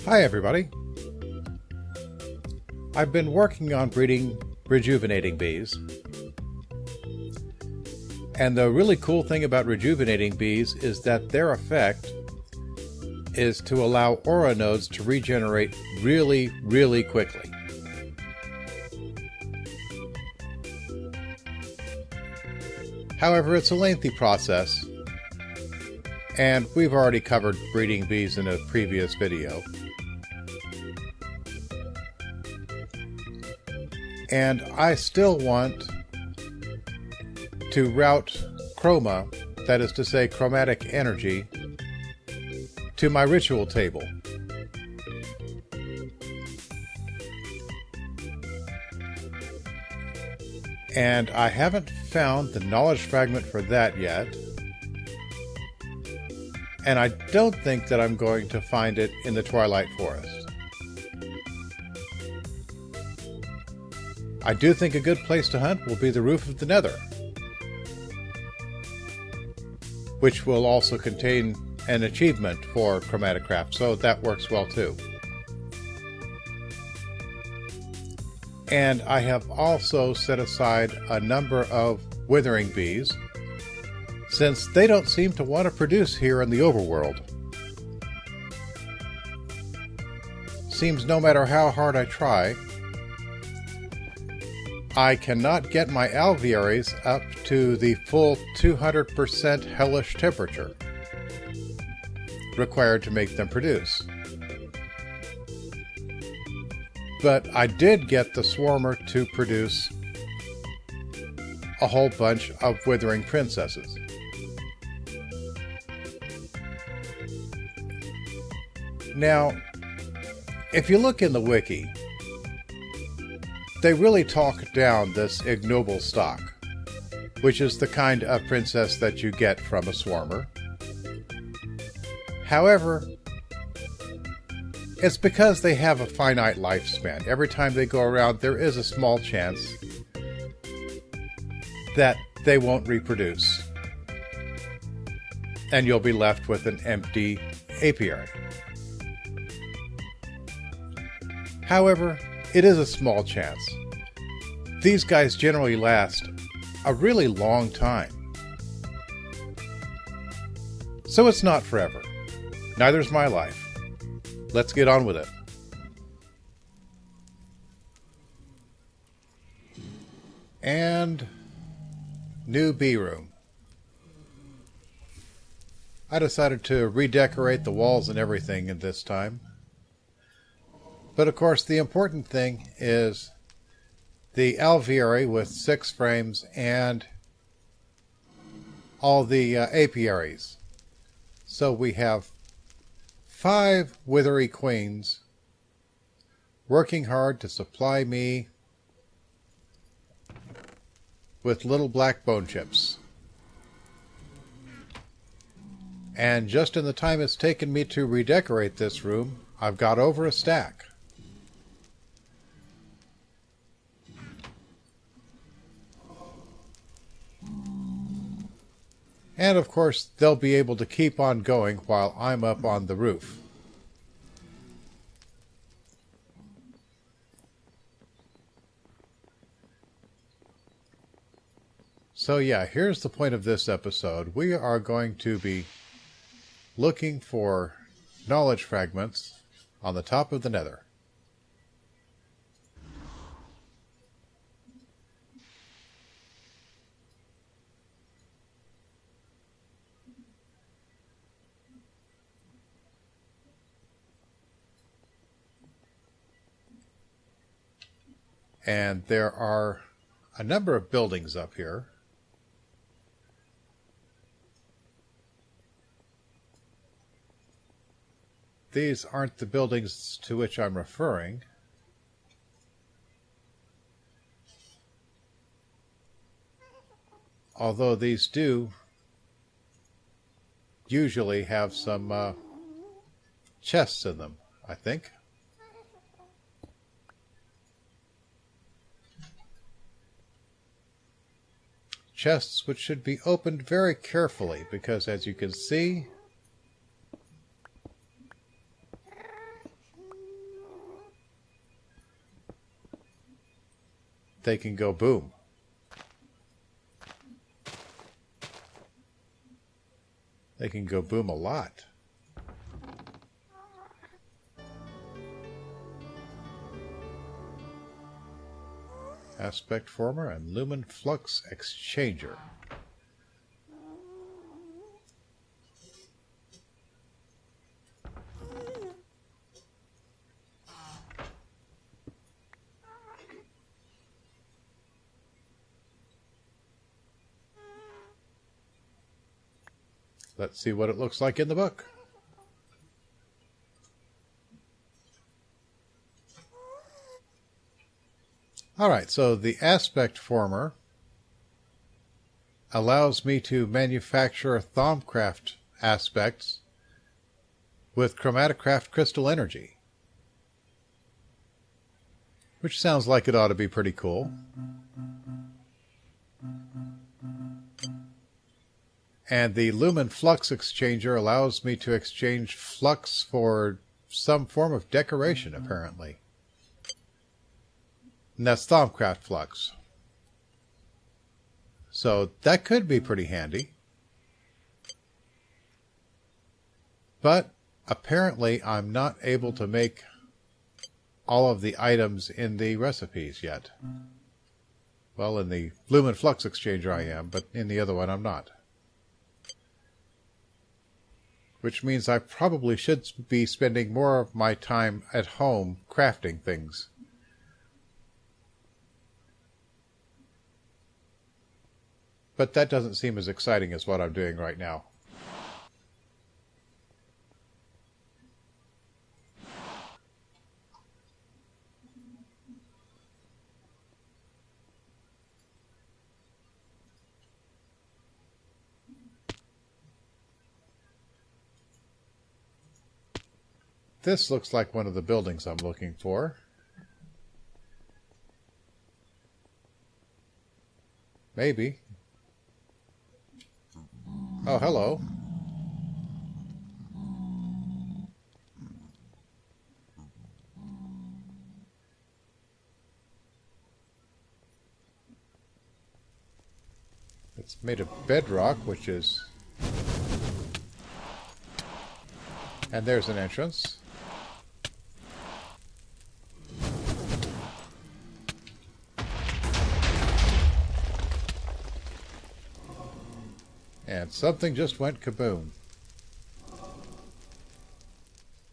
Hi everybody. I've been working on breeding rejuvenating bees. And the really cool thing about rejuvenating bees is that their effect is to allow aura nodes to regenerate really, really quickly. However, it's a lengthy process, and we've already covered breeding bees in a previous video. And I still want to route chroma, that is to say chromatic energy, to my ritual table. And I haven't found the knowledge fragment for that yet. And I don't think that I'm going to find it in the Twilight Forest. I do think a good place to hunt will be the roof of the Nether, which will also contain an achievement for chromatic craft, so that works well too. And I have also set aside a number of withering bees, since they don't seem to want to produce here in the overworld. Seems no matter how hard I try, I cannot get my alvearies up to the full 200% hellish temperature required to make them produce. But I did get the swarmer to produce a whole bunch of withering princesses. Now, if you look in the wiki, they really talk down this ignoble stock, which is the kind of princess that you get from a swarmer. However, it's because they have a finite lifespan. Every time they go around, there is a small chance that they won't reproduce, and you'll be left with an empty apiary. However, it is a small chance. These guys generally last a really long time. So it's not forever. Neither's my life. Let's get on with it. And new bee room. I decided to redecorate the walls and everything in this time. But of course, the important thing is the alveary with 6 frames and all the apiaries. So we have 5 withery queens working hard to supply me with little black bone chips. And just in the time it's taken me to redecorate this room, I've got over a stack. And of course, they'll be able to keep on going while I'm up on the roof. So yeah, here's the point of this episode. We are going to be looking for knowledge fragments on the top of the Nether. And there are a number of buildings up here. These aren't the buildings to which I'm referring. Although these do usually have some chests in them, I think. chests which should be opened very carefully because, as you can see, they can go boom. They can go boom a lot. Aspect former and lumen flux exchanger. Let's see what it looks like in the book. Alright, so the aspect former allows me to manufacture Thaumcraft aspects with Chromatocraft crystal energy. Which sounds like it ought to be pretty cool. And the Lumen Flux Exchanger allows me to exchange flux for some form of decoration, apparently. And that's Thaumcraft Flux. So that could be pretty handy. But apparently I'm not able to make all of the items in the recipes yet. Well, in the Lumen Flux Exchanger I am, but in the other one I'm not. Which means I probably should be spending more of my time at home crafting things. But that doesn't seem as exciting as what I'm doing right now. This looks like one of the buildings I'm looking for. Maybe. Oh, hello. It's made of bedrock, which is... And there's an entrance. And something just went kaboom.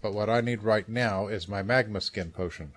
But what I need right now is my magma skin potion.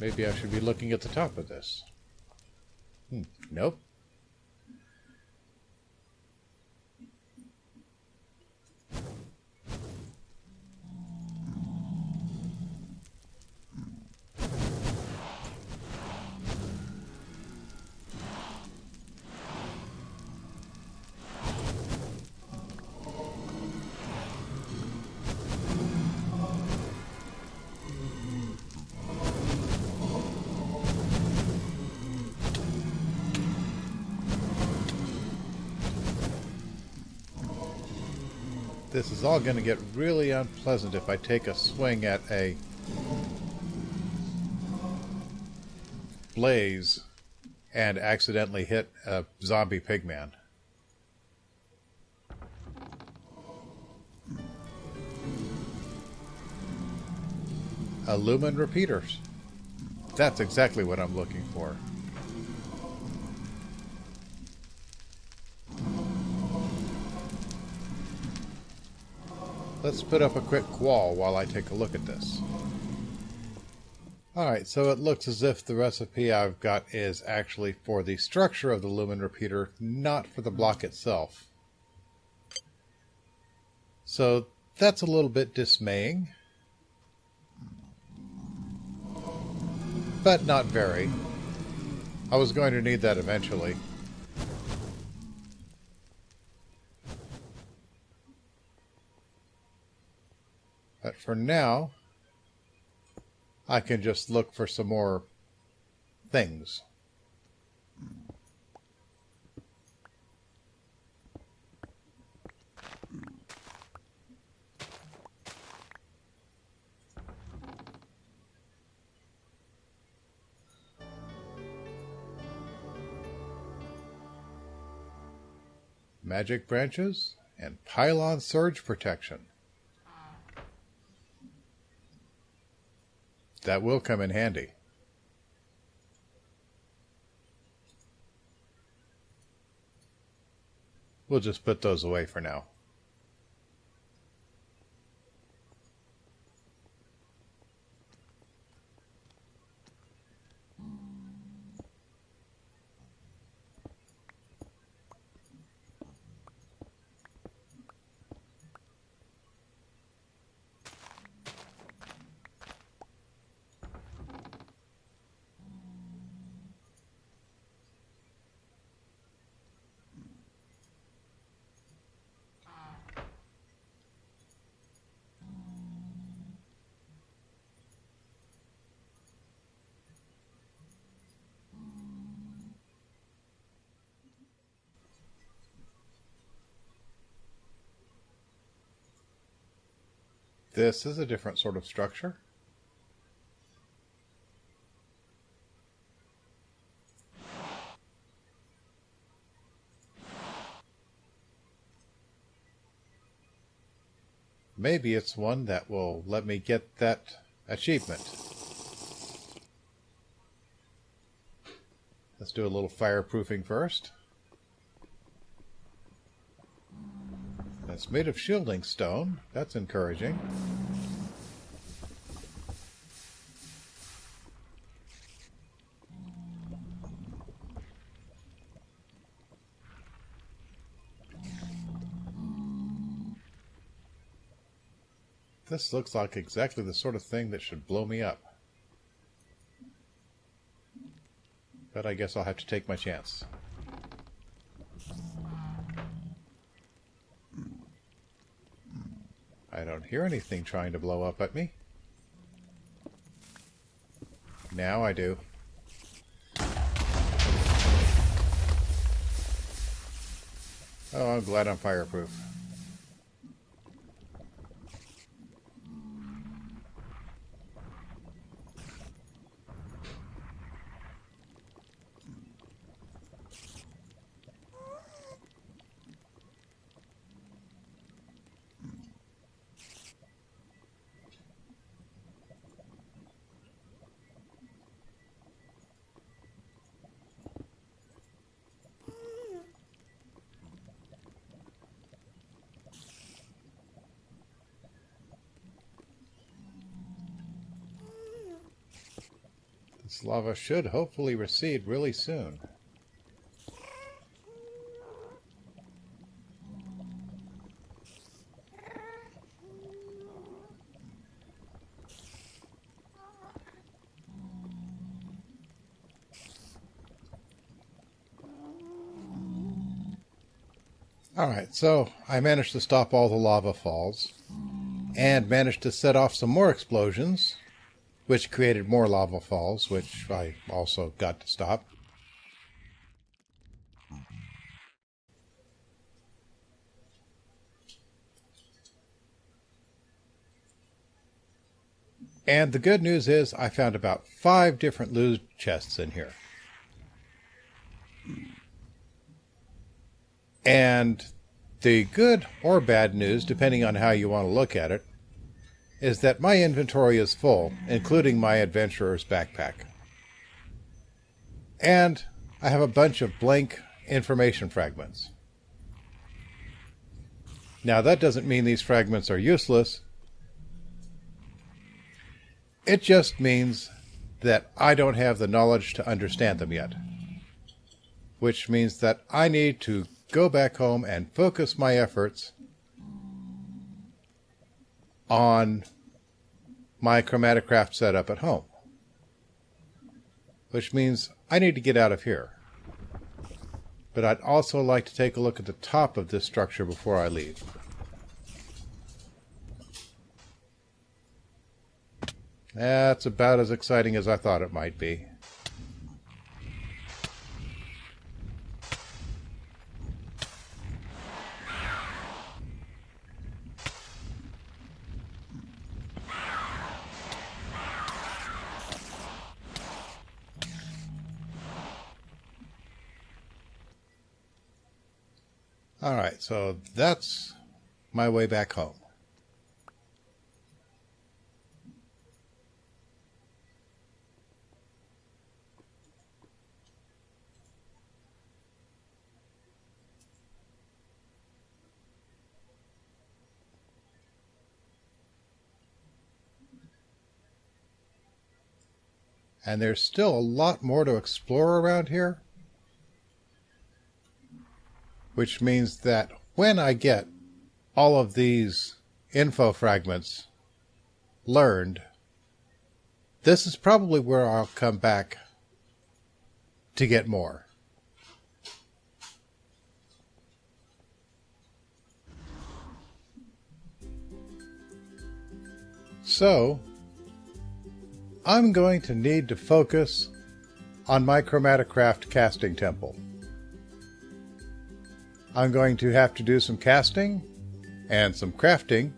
Maybe I should be looking at the top of this. Nope. This is all going to get really unpleasant if I take a swing at a blaze and accidentally hit a zombie pigman. A lumen repeaters. That's exactly what I'm looking for. Let's put up a quick wall while I take a look at this. Alright, so it looks as if the recipe I've got is actually for the structure of the lumen repeater, not for the block itself. So That's a little bit dismaying. But not very. I was going to need that eventually. But for now, I can just look for some more things. Magic branches and pylon surge protection. That will come in handy. We'll just put those away for now. This is a different sort of structure. Maybe it's one that will let me get that achievement. Let's do a little fireproofing first. It's made of shielding stone. That's encouraging. This looks like exactly the sort of thing that should blow me up. But I guess I'll have to take my chance. I don't hear anything trying to blow up at me. Now I do. Oh, I'm glad I'm fireproof. This lava should hopefully recede really soon. Alright, so I managed to stop all the lava falls and managed to set off some more explosions, which created more lava falls, which I also got to stop. And the good news is I found about 5 different loot chests in here. And the good or bad news, depending on how you want to look at it, is that my inventory is full, including my adventurer's backpack. And I have a bunch of blank information fragments. Now, that doesn't mean these fragments are useless. It just means that I don't have the knowledge to understand them yet. Which means that I need to go back home and focus my efforts on my chromatocraft setup at home. Which means I need to get out of here. But I'd also like to take a look at the top of this structure before I leave. That's about as exciting as I thought it might be. Alright, so that's my way back home. And there's still a lot more to explore around here. Which means that when I get all of these info fragments learned, this is probably where I'll come back to get more. So, I'm going to need to focus on my chromatocraft casting temple. I'm going to have to do some casting and some crafting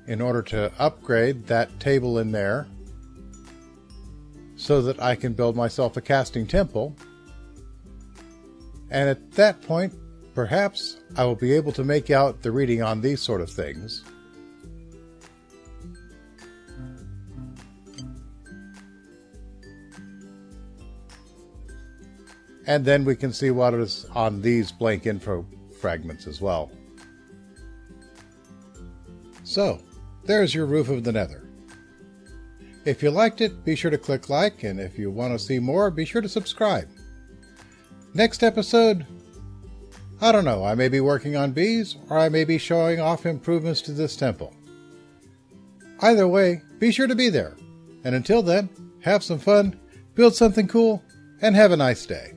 in order to upgrade that table in there so that I can build myself a casting temple. And at that point, perhaps I will be able to make out the reading on these sort of things. And then we can see what is on these blank info fragments as well. So, there's your roof of the Nether. If you liked it, be sure to click like, and if you want to see more, be sure to subscribe. Next episode, I don't know, I may be working on bees, or I may be showing off improvements to this temple. Either way, be sure to be there. And until then, have some fun, build something cool, and have a nice day.